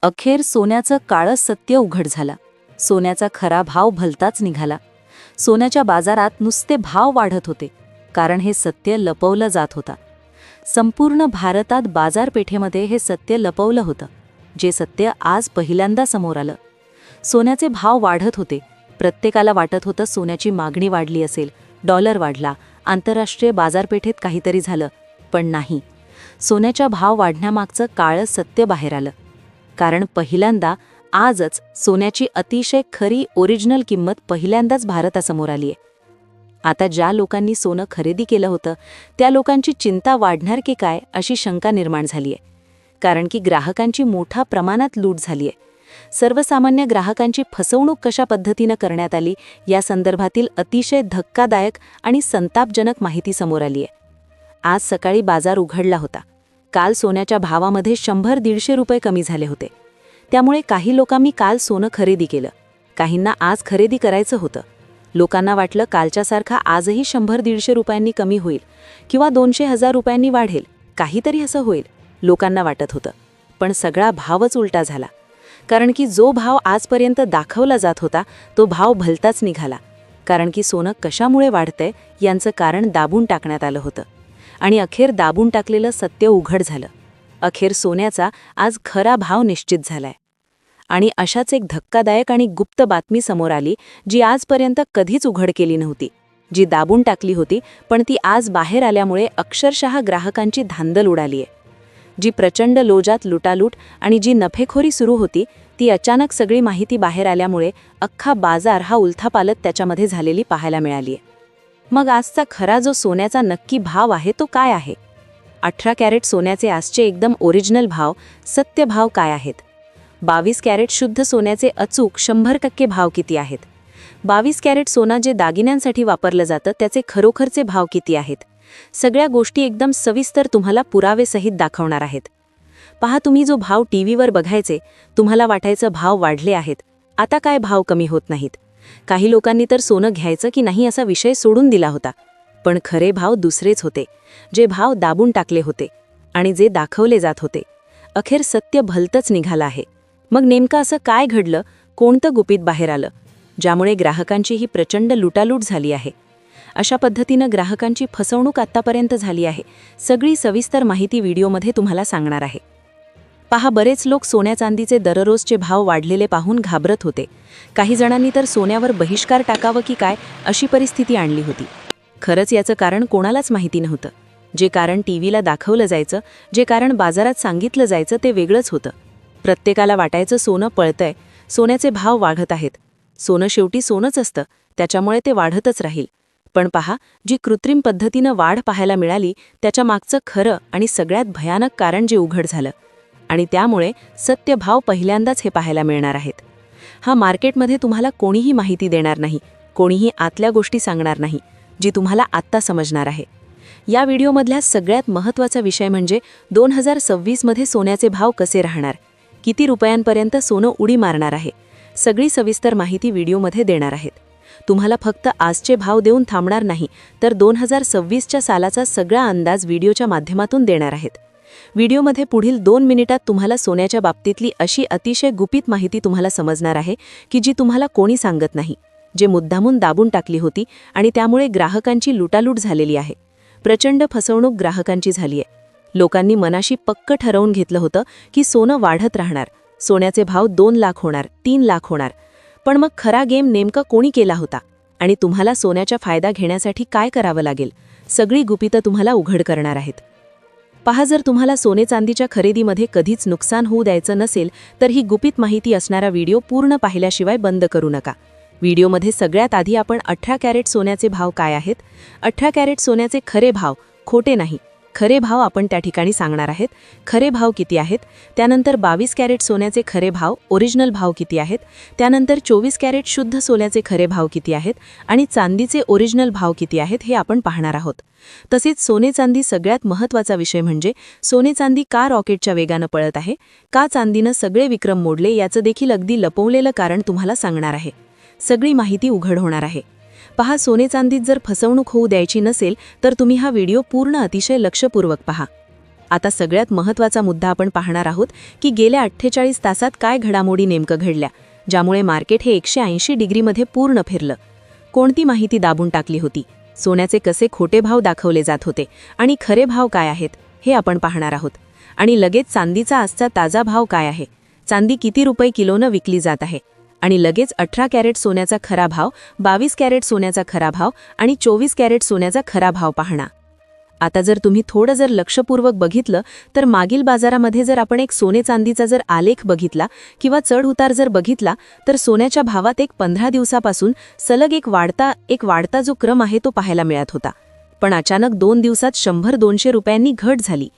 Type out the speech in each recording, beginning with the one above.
अखेर सोन्याचं काळं सत्य उघड झालं. सोन्याचा खरा भाव भलताच निघाला. सोन्याच्या बाजारात नुसते भाव वाढत होते, कारण हे सत्य लपवलं जात होतं. संपूर्ण भारतात बाजारपेठेमध्ये हे सत्य लपवलं होतं, जे सत्य आज पहिल्यांदा समोर आलं. सोन्याचे भाव वाढत होते. प्रत्येकाला वाटत होतं सोन्याची मागणी वाढली असेल, डॉलर वाढला, आंतरराष्ट्रीय बाजारपेठेत काहीतरी झालं. पण नाही, सोन्याच्या भाव वाढण्यामागचं काळं सत्य बाहेर आलं. कारण पहिल्यांदा आजच सोन्याची अतिशय खरी ओरिजिनल किंमत पहिल्यांदाच भारतासमोर आली आहे. आता ज्या लोकांनी सोनं खरेदी केलं होतं त्या लोकांची चिंता वाढणार की काय अशी शंका निर्माण झाली आहे. कारण की ग्राहकांची मोठ्या प्रमाणात लूट झाली आहे. सर्वसामान्य ग्राहकांची फसवणूक कशा पद्धतीनं करण्यात आली या संदर्भातील अतिशय धक्कादायक आणि संतापजनक माहिती समोर आली आहे. आज सकाळी बाजार उघडला होता. काल सोन्याच्या भावामध्ये 100-150 रुपये कमी झाले होते. त्यामुळे काही लोकांनी काल सोनं खरेदी केलं. काहींना आज खरेदी करायचं होतं. लोकांना वाटलं कालच्यासारखा आजही 100-150 रुपयांनी कमी होईल किंवा 200,000 रुपयांनी वाढेल, काहीतरी असं होईल लोकांना वाटत होतं. पण सगळा भावच उलटा झाला. कारण की जो भाव आजपर्यंत दाखवला जात होता तो भाव भलताच निघाला. कारण की सोनं कशामुळे वाढतंय यांचं कारण दाबून टाकण्यात आलं होतं. आणि अखेर दाबून टाकलेलं सत्य उघड झालं. अखेर सोन्याचा आज खरा भाव निश्चित झालाय. आणि अशाच एक धक्कादायक आणि गुप्त बातमी समोर आली, जी आजपर्यंत कधीच उघड केली नव्हती, जी दाबून टाकली होती, पण ती आज बाहेर आल्यामुळे अक्षरशः ग्राहकांची धांदल उडाली आहे. जी प्रचंड लोजात लुटालूट आणि जी नफेखोरी सुरू होती, ती अचानक सगळी माहिती बाहेर आल्यामुळे अख्खा बाजार हा उलथापालथ त्याच्यामध्ये झालेली पाहायला मिळाली आहे. मग आजचा खरा जो सोन्याचा नक्की भाव आहे तो काय आहे? 18 कॅरेट सोन्याचे आजचे एकदम ओरिजिनल भाव, सत्य भाव काय आहेत? 22 कॅरेट शुद्ध सोन्याचे अचूक 100% भाव किती आहेत? 22 कॅरेट सोनं जे दागिन्यांसाठी वापरलं जातं त्याचे खरोखरचे भाव किती आहेत? सगळ्या गोष्टी एकदम सविस्तर तुम्हाला पुरावेसहित दाखवणार आहेत. पहा, तुम्ही जो भाव टीव्हीवर बघायचे, तुम्हाला वाटायचं भाव वाढले आहेत, आता काय भाव कमी होत नाहीत. काही लोकांनी तर सोनं घ्यायचं की नाही असा विषय सोडून दिला होता. पण खरे भाव दुसरेच होते, जे भाव दाबून टाकले होते आणि जे दाखवले जात होते. अखेर सत्य भलतंच निघालं आहे. मग नेमकं असं काय घडलं, कोणतं गुपित बाहेर आलं, ज्यामुळे ग्राहकांची ही प्रचंड लुटालूट झाली आहे? अशा पद्धतीनं ग्राहकांची फसवणूक आत्तापर्यंत झाली आहे. सगळी सविस्तर माहिती व्हिडिओमध्ये तुम्हाला सांगणार आहे. पहा, बरेच लोक सोन्या चांदीचे दररोजचे भाव वाढलेले पाहून घाबरत होते. काही जणांनी तर सोन्यावर बहिष्कार टाकावं की काय अशी परिस्थिती आणली होती. खरंच याचं कारण कोणालाच माहिती नव्हतं. जे कारण टीव्हीला दाखवलं जायचं, जे कारण बाजारात सांगितलं जायचं ते वेगळंच होतं. प्रत्येकाला वाटायचं सोनं पळतंय, सोन्याचे भाव वाढत आहेत. सोनं शेवटी सोनंच असतं, त्याच्यामुळे ते वाढतच राहील. पण पहा, जी कृत्रिम पद्धतीनं वाढ पाहायला मिळाली त्याच्या मागचं खरं आणि सगळ्यात भयानक कारण जे उघड झालं. आणि त्यामुळे सत्य भाव पहिल्यांदाच हे पाहायला मिळणार आहेत. हा मार्केटमध्ये तुम्हाला कोणीही माहिती देणार नाही, कोणीही आतल्या गोष्टी सांगणार नाही, जी तुम्हाला आत्ता समजणार आहे. या व्हिडिओमधल्या सगळ्यात महत्त्वाचा विषय म्हणजे 2026 मध्ये सोन्याचे भाव कसे राहणार, किती रुपयांपर्यंत सोनं उडी मारणार आहे. सगळी सविस्तर माहिती व्हिडिओमध्ये देणार आहेत. तुम्हाला फक्त आजचे भाव देऊन थांबणार नाही, तर 2026च्या सालाचा सगळा अंदाज व्हिडिओच्या माध्यमातून देणार आहेत. व्हिडिओमध्ये पुढील 2 मिनिटात तुम्हाला सोन्याच्या बाबतीतली अशी अतिशय गुपित माहिती तुम्हाला समजणार आहे की जी तुम्हाला कोणी सांगत नाही, जे मुद्दामून दाबून टाकली होती आणि त्यामुळे ग्राहकांची लुटालूट झालेली आहे. प्रचंड फसवणूक ग्राहकांची झाली आहे. लोकांनी मनाशी पक्क ठरवून घेतलं होतं की सोनं वाढत राहणार, सोन्याचे भाव 2 लाख होणार, 3 लाख होणार. पण मग खरा गेम नेमका कोणी केला होता आणि तुम्हाला सोन्याचा फायदा घेण्यासाठी काय करावं लागेल, सगळी गुपितं तुम्हाला उघड करणार आहेत. पहा, जर तुम्हाला सोने चांदीच्या खरेदीमध्ये कधीच नुकसान होऊ द्यायचं नसेल तर ही गुपित माहिती असणारा व्हिडिओ पूर्ण पाहिल्याशिवाय बंद करू नका. व्हिडिओमध्ये सगळ्यात आधी आपण 18 कॅरेट सोन्याचे भाव काय आहेत, 18 कॅरेट सोन्याचे खरे भाव, खोटे नाही, खरे भाव आपण त्या ठिकाणी सांगणार आहेत. खरे भाव किती आहेत, त्यानंतर 22 कॅरेट सोन्याचे खरे भाव, ओरिजिनल भाव किती आहेत, त्यानंतर 24 कॅरेट शुद्ध सोन्याचे खरे भाव किती आहेत आणि चांदीचे ओरिजिनल भाव किती आहेत हे आपण पाहणार आहोत. तसेच सोने चांदी सगळ्यात महत्त्वाचा विषय म्हणजे सोने चांदी का रॉकेटच्या वेगानं पळत आहे, का चांदीनं सगळे विक्रम मोडले याचं देखील अगदी लपवलेलं कारण तुम्हाला सांगणार आहे. सगळी माहिती उघड होणार आहे. पहा, सोने चांदीत जर फसवणूक होऊ द्यायची नसेल तर तुम्ही हा व्हिडिओ पूर्ण अतिशय लक्षपूर्वक पहा. आता सगळ्यात महत्त्वाचा मुद्दा आपण पाहणार आहोत की गेल्या 48 तासात काय घडामोडी नेमकं घडल्या, ज्यामुळे मार्केट हे 180 डिग्रीमध्ये पूर्ण फिरलं. कोणती माहिती दाबून टाकली होती, सोन्याचे कसे खोटे भाव दाखवले जात होते आणि खरे भाव काय आहेत हे आपण पाहणार आहोत. आणि लगेच चांदीचा आजचा ताजा भाव काय आहे, चांदी किती रुपये किलोनं विकली जात आहे, आणि लगेच 18 कॅरेट सोन्याचा खरा भाव, 22 कॅरेट सोन्याचा खरा भाव आणि 24 कॅरेट सोन्याचा खरा भाव पाहणा. आता जर तुम्ही थोडं जर लक्षपूर्वक बघितलं तर मागील बाजारामध्ये जर आपण एक सोने चांदीचा जर आलेख बघितला किंवा चढ उतार जर बघितला तर सोन्याच्या भावात एक 15 दिवसापासून सलग एक वाढता जो क्रम आहे तो पाहायला मिळत होता. पण अचानक 2 दिवसात 100-200 रुपयांनी घट झाली.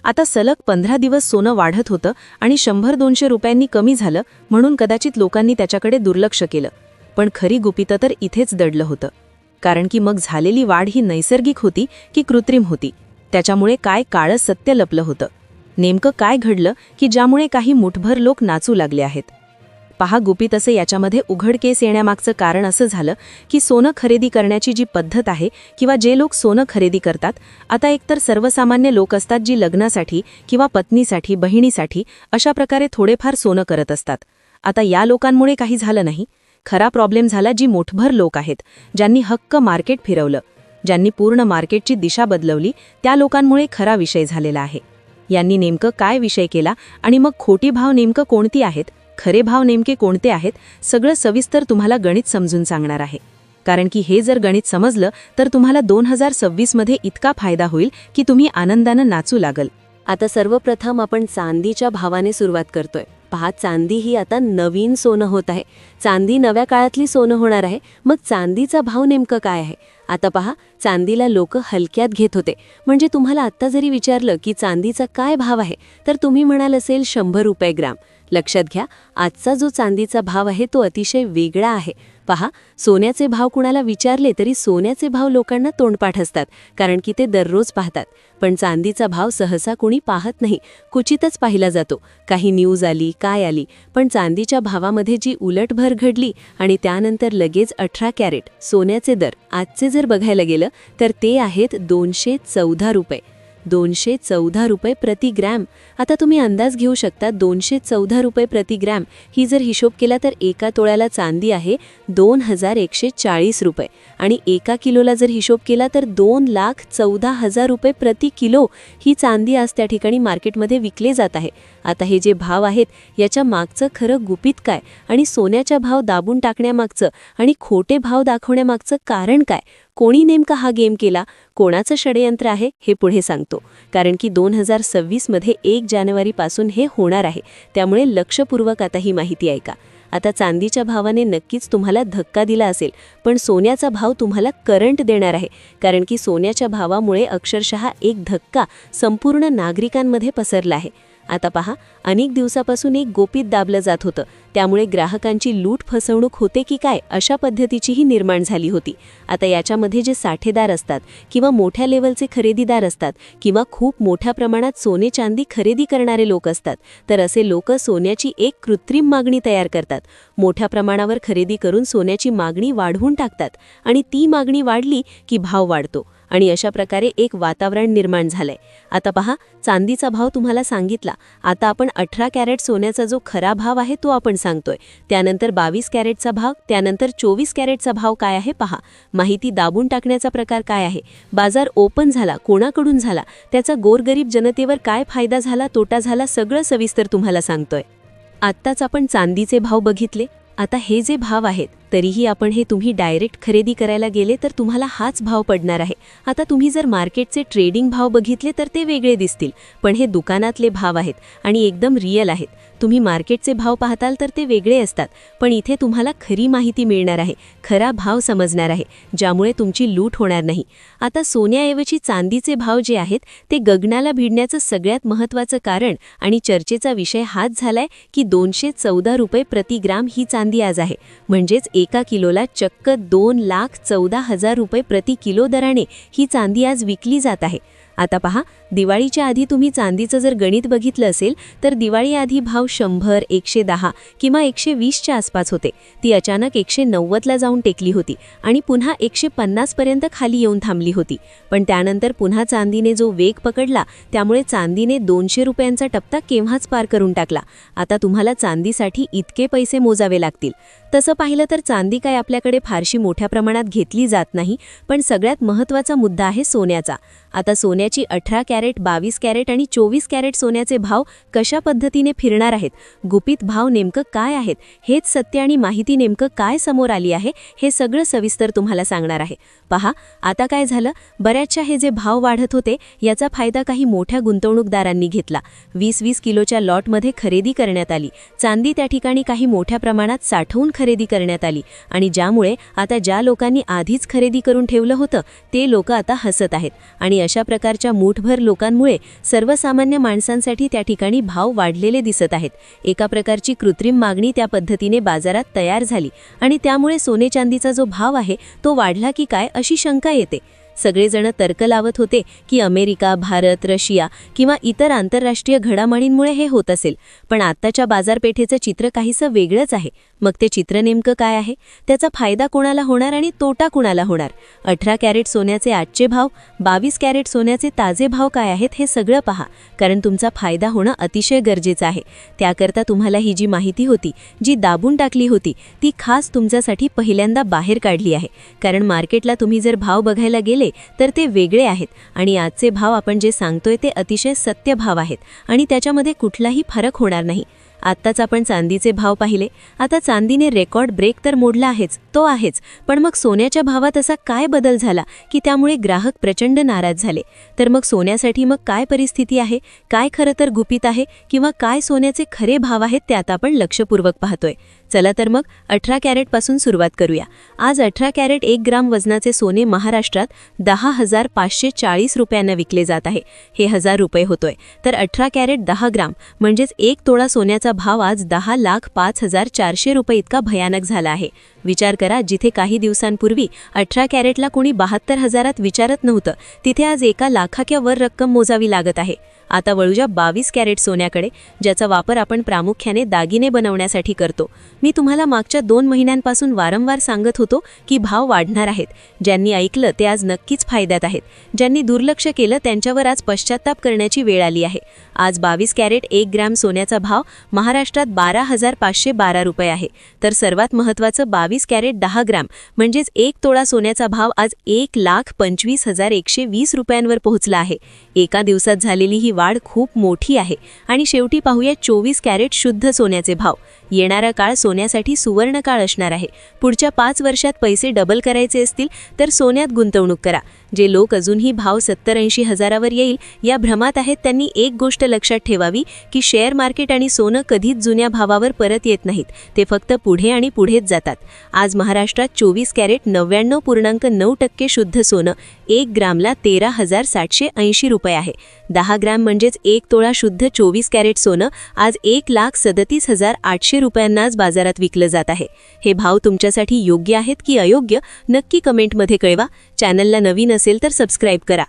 आता सलग 15 दिवस सोनं वाढत होतं आणि 100-200 रुपयांनी कमी झालं म्हणून कदाचित लोकांनी त्याच्याकडे दुर्लक्ष केलं. पण खरी गुपितं तर इथेच दडलं होतं. कारण की मग झालेली वाढ ही नैसर्गिक होती की कृत्रिम होती, त्याच्यामुळे काय काळं सत्य लपलं होतं. नेमकं काय घडलं की ज्यामुळे काही मुठभर लोक नाचू लागले आहेत. पहा, गुपित असे याच्यामध्ये उघडकेस येण्यामागचं कारण असं झालं की सोनं खरेदी करण्याची जी पद्धत आहे किंवा जे लोक सोनं खरेदी करतात, आता एकतर सर्वसामान्य लोक असतात जी लग्नासाठी किंवा पत्नीसाठी, बहिणीसाठी अशा प्रकारे थोडेफार सोनं करत असतात. आता या लोकांमुळे काही झालं नाही. खरा प्रॉब्लेम झाला जी मोठभर लोक आहेत, ज्यांनी हक्क मार्केट फिरवलं, ज्यांनी पूर्ण मार्केटची दिशा बदलवली, त्या लोकांमुळे खरा विषय झालेला आहे. यांनी नेमकं काय विषय केला आणि मग खोटी भाव नेमकं कोणती आहेत, खरे भाव नेमके कोणते आहेत, सगळं सविस्तर तुम्हाला गणित समजून सांगणार आहे. कारण की हे जर गणित समजलं तर तुम्हाला 2026 मध्ये इतका फायदा होईल की तुम्ही आनंदानं नाचू लागल. आता सर्वप्रथम आपण चांदीच्या भावाने सुरुवात करतोय. पहा, चांदी ही आता नवीन सोनं होत आहे. चांदी नव्या काळातली सोनं होणार आहे. मग चांदीचा भाव नेमकं काय आहे? आता पहा, चांदीला लोक हलक्यात घेत होते. म्हणजे तुम्हाला आत्ता जरी विचारलं की चांदीचा काय भाव आहे तर तुम्ही म्हणाल असेल 100 रुपये ग्राम. लक्षात घ्या, आजचा जो चांदीचा भाव आहे तो अतिशय वेगळा आहे. पहा, सोन्याचे भाव कुणाला विचारले तरी सोन्याचे भाव लोकांना तोंडपाठ असतात, कारण की ते दररोज पाहतात. पण चांदीचा भाव सहसा कोणी पाहत नाही, क्वचितच पाहिला जातो. काही न्यूज आली, काय आली, पण चांदीच्या भावामध्ये जी उलटभर घडली आणि त्यानंतर लगेच 18 कॅरेट सोन्याचे दर आजचे जर बघायला गेलं तर ते आहेत 214 रुपये. 214 रुपये प्रति ग्रॅम. आता तुम्ही अंदाज घेऊ शकता, 214 रुपये प्रति ग्रॅम ही जर हिशोब केला तर एका तोळ्याला चांदी आहे 2140 रुपये आणि एका किलोला जर हिशोब केला तर 2,14,000 रुपये प्रति किलो ही चांदी आज त्या ठिकाणी मार्केटमध्ये विकले जात आहे. आता हे जे भाव आहेत याच्या मागचं खरं गुपित काय आणि सोन्याच्या भाव दाबून टाकण्यामागचं आणि खोटे भाव दाखवण्यामागचं कारण काय, कोणी नेमका हा गेम केला, कोणाचं षडयंत्र आहे, हे पुढे सांगतो. कारण की 2026 मध्ये 1 जानेवारीपासून हे होणार आहे. त्यामुळे लक्षपूर्वक आता ही माहिती ऐका. आता चांदीच्या भावाने नक्कीच तुम्हाला धक्का दिला असेल, पण सोन्याचा भाव तुम्हाला करंट देणार आहे. कारण की सोन्याच्या भावामुळे अक्षरशः एक धक्का संपूर्ण नागरिकांमध्ये पसरला आहे. आता पहा, अनेक दिवसापासून एक गोपीत दाबलं जात होतं, त्यामुळे ग्राहकांची लूट फसवणूक होते की काय अशा पद्धतीचीही निर्माण झाली होती. आता याच्यामध्ये जे साठेदार असतात किंवा मोठ्या लेवलचे खरेदीदार असतात किंवा खूप मोठ्या प्रमाणात सोने चांदी खरेदी करणारे लोक असतात, तर असे लोक सोन्याची एक कृत्रिम मागणी तयार करतात. मोठ्या प्रमाणावर खरेदी करून सोन्याची मागणी वाढवून टाकतात आणि ती मागणी वाढली की भाव वाढतो आणि अशा प्रकारे एक वातावरण निर्माण झालंय. आता पहा, चांदीचा भाव तुम्हाला सांगितला. आता आपण 18 कॅरेट सोन्याचा जो खरा भाव आहे तो आपण सांगतोय. त्यानंतर 22 कॅरेटचा भाव, त्यानंतर 24 कॅरेटचा भाव काय आहे पहा. माहिती दाबून टाकण्याचा प्रकार काय आहे, बाजार ओपन झाला, कोणाकडून झाला, त्याचा गोरगरीब जनतेवर काय फायदा झाला, तोटा झाला, सगळं सविस्तर तुम्हाला सांगतोय. आत्ताच आपण चांदीचे भाव बघितले. आता हे जे भाव आहेत तरीही आपण हे तुम्ही डायरेक्ट खरेदी करायला गेले तर तुम्हाला हाच भाव पडणार आहे. आता तुम्ही जर मार्केटचे ट्रेडिंग भाव बघितले तर ते वेगळे दिसतील, पण हे दुकानातले भाव आहेत आणि एकदम रिअल आहेत. तुम्ही मार्केटचे भाव पाहताल तर ते वेगळे असतात, पण इथे तुम्हाला खरी माहिती मिळणार आहे, खरा भाव समजणार आहे, ज्यामुळे तुमची लूट होणार नाही. आता सोन्याऐवजी चांदीचे भाव जे आहेत ते गगनाला भिडण्याचं सगळ्यात महत्त्वाचं कारण आणि चर्चेचा विषय हाच झालाय की 214 रुपये प्रति ग्राम ही चांदी आज आहे. म्हणजेच एका किलोला चक्क 2,14,000 रुपये प्रति किलो दराने ही चांदी आज विकली जात आहे. आता पहा, दिवाळीच्या आधी तुम्ही चांदीचं जर गणित बघितलं असेल तर दिवाळीआधी भाव 100, 110 किंवा 120च्या आसपास होते. ती अचानक 190ला जाऊन टेकली होती आणि पुन्हा 150 पर्यंत खाली येऊन थांबली होती. पण त्यानंतर पुन्हा चांदीने जो वेग पकडला त्यामुळे चांदीने 200 रुपयांचा टप्पा केव्हाच पार करून टाकला. आता तुम्हाला चांदीसाठी इतके पैसे मोजावे लागतील. तसं पाहिलं तर चांदी काय आपल्याकडे फारशी मोठ्या प्रमाणात घेतली जात नाही, पण सगळ्यात महत्त्वाचा मुद्दा आहे सोन्याचा. आता सोन्याची 18 कॅरेट, 22 कॅरेट आणि 24 कॅरेट सोन्याचे भाव कशा पद्धतीने फिरणार आहेत, गुपित भाव नेमकं काय आहेत, हेच सत्य आणि माहिती नेमकं काय समोर आली आहे हे सगळं सविस्तर तुम्हाला सांगणार आहे. पहा, आता काय झालं, बऱ्याचशा हे जे भाव वाढत होते याचा फायदा काही मोठ्या गुंतवणूकदारांनी घेतला. 20-20 किलोच्या लॉटमध्ये खरेदी करण्यात आली. चांदी त्या ठिकाणी काही मोठ्या प्रमाणात साठवून खरेदी करण्यात आली आणि ज्यामुळे आता ज्या लोकांनी आधीच खरेदी करून ठेवलं होतं ते लोक आता हसत आहेत. आणि अशा प्रकारच्या मूठभर लोकांमुळे सर्वसामान्य माणसांसाठी त्या ठिकाणी भाव वाढलेले दिसत आहेत. एका प्रकारची कृत्रिम मागणी त्या पद्धतीने बाजारात तयार झाली आणि त्यामुळे सोने चांदीचा जो भाव आहे तो वाढला की काय अशी शंका येते. सगळेजण तर्क लावत होते की अमेरिका, भारत, रशिया किंवा इतर आंतरराष्ट्रीय घडामोडींमुळे हे होत असेल. पण आत्ताच्या बाजारपेठेचं चित्र काहीसं वेगळंच आहे. मग ते चित्र नेमकं काय आहे, त्याचा फायदा कोणाला होणार आणि तोटा कोणाला होणार, 18 कॅरेट सोन्याचे आजचे भाव, 22 कॅरेट सोन्याचे ताजे भाव काय आहेत हे सगळं पहा, कारण तुमचा फायदा होणं अतिशय गरजेचं आहे. त्याकरता तुम्हाला ही जी माहिती होती, जी दाबून टाकली होती, ती खास तुमच्यासाठी पहिल्यांदा बाहेर काढली आहे. कारण मार्केटला तुम्ही जर भाव बघायला गेले तर ते वेगळे आहेत आणि आजचे भाव आपण जे सांगतोय ते अतिशय सत्य भाव आहेत आणि त्याच्यामध्ये कुठलाही फरक होणार नाही. आत्ताच आपण चांदीचे भाव पाहिले. आता चांदीने रेकॉर्ड ब्रेक तर मोडला आहेच, तो आहेच, पण मग सोन्याच्या भावात असा काय बदल झाला की त्यामुळे ग्राहक प्रचंड नाराज झाले. तर मग सोन्यासाठी मग काय परिस्थिती आहे, काय खरं तर गुपित आहे किंवा काय सोन्याचे खरे भाव आहेत ते आता आपण लक्षपूर्वक पाहतोय. चला तर मग 18 कॅरेटपासून सुरुवात करूया. आज 18 कॅरेट 1 ग्राम वजनाचे सोने महाराष्ट्रात 10,540 रुपयांना विकले जात आहे. हे 1000 रुपये होतोय. तर 18 कॅरेट 10 ग्राम म्हणजेच 1 तोळा सोन्याचा भाव आज 10,05,400 रुपये इतका भयानक झाला आहे. विचार करा, जिथे काही दिवसांपूर्वी 18 कॅरेटला कोणी 72,000 विचारत नव्हतं, तिथे आज 1 लाखाच्या वर रक्कम मोजावी लागत आहे. आता वळूया 22 कॅरेट सोन्याकडे, ज्याचा वापर आपण प्रामुख्याने दागिने बनवण्यासाठी करतो. मी तुम्हाला मागच्या 2 महिन्यांपासून वारंवार सांगत होतो की भाव वाढणार आहेत. ज्यांनी ऐकलं ते आज नक्कीच फायद्यात आहेत. ज्यांनी दुर्लक्ष केलं त्यांच्यावर आज पश्चात्ताप करण्याची वेळ आली आहे. आज 22 कॅरेट 1 ग्रॅम सोन्याचा भाव महाराष्ट्रात 12,512 रुपये आहे. तर सर्वात महत्त्वाचं 22 कॅरेट 10 ग्रॅम म्हणजेच 1 तोळा सोन्याचा भाव आज 1,25,120 रुपयांवर पोहोचला आहे. एका दिवसात झालेली ही वाढ खूप मोठी आहे. आणि शेवटी पाहूया 24 कॅरेट शुद्ध सोन्याचे भाव. येणारा काळ सोन्यासाठी सुवर्ण काळ असणार आहे. पुढच्या 5 वर्षात पैसे डबल करायचे असतील तर सोन्यात गुंतवणूक करा. जे लोक अजूनही भाव 70-80 हजारावर येईल या भ्रमात आहेत त्यांनी एक गोष्ट लक्षात ठेवावी की शेअर मार्केट आणि सोनं कधीच जुन्या भावावर परत येत नाहीत. ते फक्त पुढे आणि पुढेच जातात. आज महाराष्ट्रात 24 कॅरेट 99.9% शुद्ध सोनं 1 ग्रामला 13,780 रुपये आहे. 10 ग्रॅम म्हणजेच 1 तोळा शुद्ध 24 कॅरेट सोनं आज 1,37,800 रुपयांनाच बाजारात विकलं जात आहे. हे भाव तुमच्यासाठी योग्य आहेत की अयोग्य नक्की कमेंटमध्ये कळवा. चॅनलला नवीन असेल तर सबस्क्राईब करा.